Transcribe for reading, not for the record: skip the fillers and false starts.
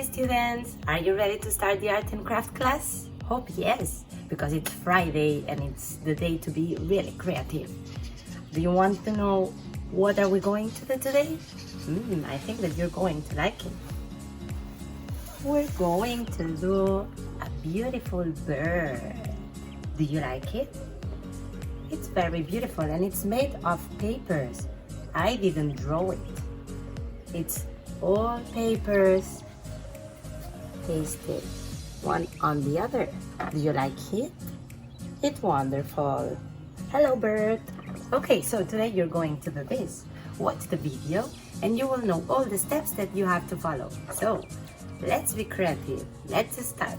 students! Are you ready to start the art and craft class? Hope yes, because it's Friday and it's the day to be really creative. Do you want to know what are we going to do today? I think that you're going to like it. We're going to do a beautiful bird. Do you like it? It's very beautiful and it's made of papers. I didn't draw it. It's all papers pasted one on the other. Do you like it? It's wonderful. Hello, bird. Okay, so today you're going to do this. Watch the video and you will know all the steps that you have to follow. So, let's be creative. Let's start.